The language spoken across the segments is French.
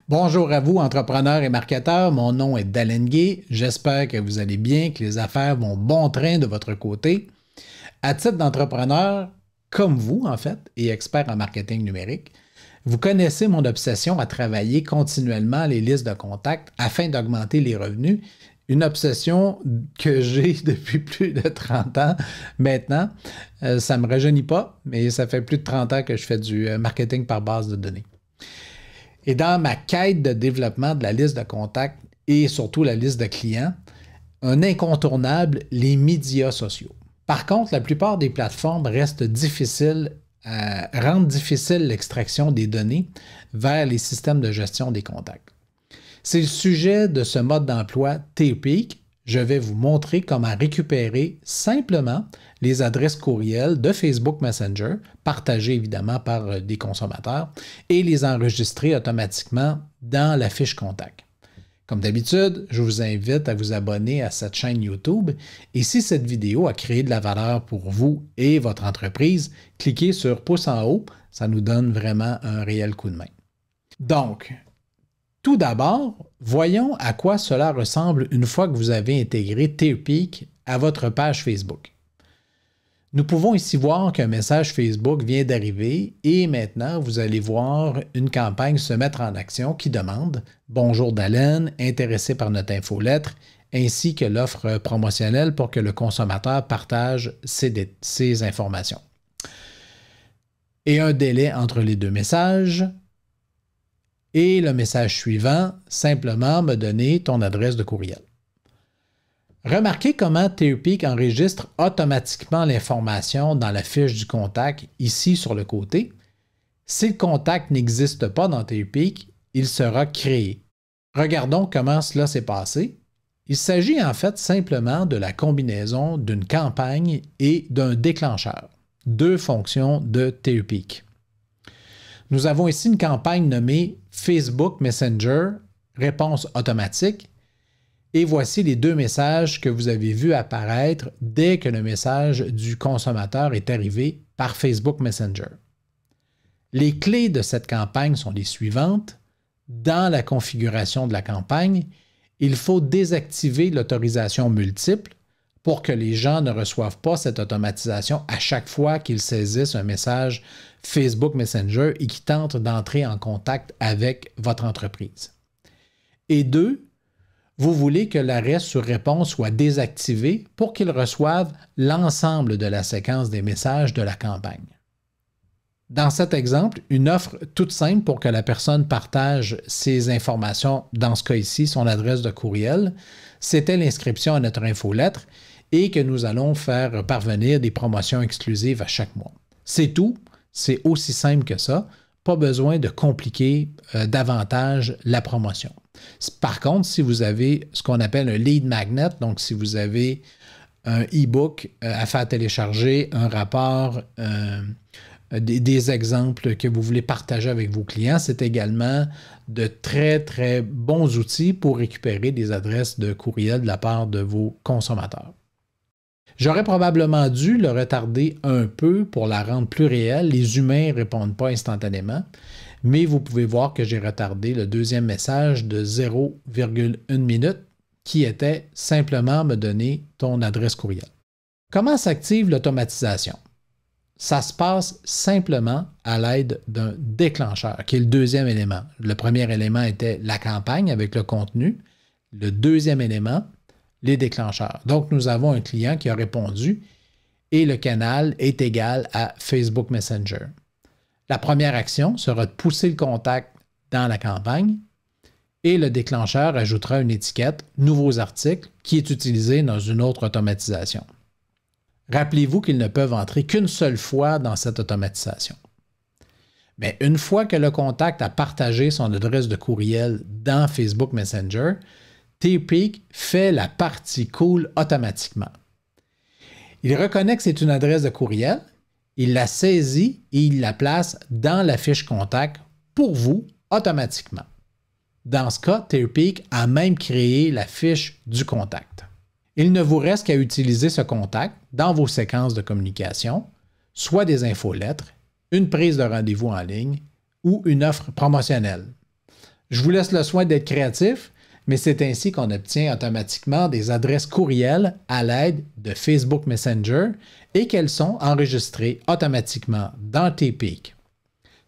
Bonjour à vous, entrepreneurs et marketeurs. Mon nom est Dalen Gay. J'espère que vous allez bien, que les affaires vont bon train de votre côté. À titre d'entrepreneur, comme vous, en fait, et expert en marketing numérique, vous connaissez mon obsession à travailler continuellement les listes de contacts afin d'augmenter les revenus. Une obsession que j'ai depuis plus de 30 ans maintenant. Ça ne me rajeunit pas, mais ça fait plus de 30 ans que je fais du marketing par base de données. Et dans ma quête de développement de la liste de contacts et surtout la liste de clients, un incontournable, les médias sociaux. Par contre, la plupart des plateformes rendent difficile l'extraction des données vers les systèmes de gestion des contacts. C'est le sujet de ce mode d'emploi Teepeak. Je vais vous montrer comment récupérer simplement les adresses courriels de Facebook Messenger, partagées évidemment par des consommateurs, et les enregistrer automatiquement dans la fiche contact. Comme d'habitude, je vous invite à vous abonner à cette chaîne YouTube et si cette vidéo a créé de la valeur pour vous et votre entreprise, cliquez sur pouce en haut, ça nous donne vraiment un réel coup de main. Donc, tout d'abord, voyons à quoi cela ressemble une fois que vous avez intégré Teepeak à votre page Facebook. Nous pouvons ici voir qu'un message Facebook vient d'arriver et maintenant vous allez voir une campagne se mettre en action qui demande « Bonjour Dalen, intéressé par notre infolettre » ainsi que l'offre promotionnelle pour que le consommateur partage ses informations. Et un délai entre les deux messages. Et le message suivant, simplement me donner ton adresse de courriel. Remarquez comment Teepeak enregistre automatiquement l'information dans la fiche du contact ici sur le côté. Si le contact n'existe pas dans Teepeak, il sera créé. Regardons comment cela s'est passé. Il s'agit en fait simplement de la combinaison d'une campagne et d'un déclencheur, deux fonctions de Teepeak. Nous avons ici une campagne nommée Facebook Messenger, réponse automatique, et voici les deux messages que vous avez vus apparaître dès que le message du consommateur est arrivé par Facebook Messenger. Les clés de cette campagne sont les suivantes. Dans la configuration de la campagne, il faut désactiver l'autorisation multiple pour que les gens ne reçoivent pas cette automatisation à chaque fois qu'ils saisissent un message Facebook Messenger et qu'ils tentent d'entrer en contact avec votre entreprise. Et deux, vous voulez que l'arrêt sur réponse soit désactivé pour qu'ils reçoivent l'ensemble de la séquence des messages de la campagne. Dans cet exemple, une offre toute simple pour que la personne partage ses informations, dans ce cas ici, son adresse de courriel, c'était l'inscription à notre infolettre et que nous allons faire parvenir des promotions exclusives à chaque mois. C'est tout, c'est aussi simple que ça, pas besoin de compliquer davantage la promotion. Par contre, si vous avez ce qu'on appelle un lead magnet, donc si vous avez un e-book à faire télécharger, un rapport, des exemples que vous voulez partager avec vos clients, c'est également de très, très bons outils pour récupérer des adresses de courriel de la part de vos consommateurs. J'aurais probablement dû le retarder un peu pour la rendre plus réelle. Les humains ne répondent pas instantanément, mais vous pouvez voir que j'ai retardé le deuxième message de 0,1 minute qui était simplement me donner ton adresse courriel. Comment s'active l'automatisation? Ça se passe simplement à l'aide d'un déclencheur, qui est le deuxième élément. Le premier élément était la campagne avec le contenu. Le deuxième élément, les déclencheurs. Donc, nous avons un client qui a répondu et le canal est égal à Facebook Messenger. La première action sera de pousser le contact dans la campagne et le déclencheur ajoutera une étiquette « Nouveaux articles » qui est utilisée dans une autre automatisation. Rappelez-vous qu'ils ne peuvent entrer qu'une seule fois dans cette automatisation. Mais une fois que le contact a partagé son adresse de courriel dans Facebook Messenger, Teepeak fait la partie cool automatiquement. Il reconnaît que c'est une adresse de courriel, il la saisit et il la place dans la fiche contact pour vous automatiquement. Dans ce cas, Teepeak a même créé la fiche du contact. Il ne vous reste qu'à utiliser ce contact dans vos séquences de communication, soit des infolettres, une prise de rendez-vous en ligne ou une offre promotionnelle. Je vous laisse le soin d'être créatif, mais c'est ainsi qu'on obtient automatiquement des adresses courriels à l'aide de Facebook Messenger et qu'elles sont enregistrées automatiquement dans TPeak.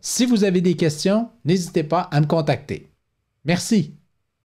Si vous avez des questions, n'hésitez pas à me contacter. Merci.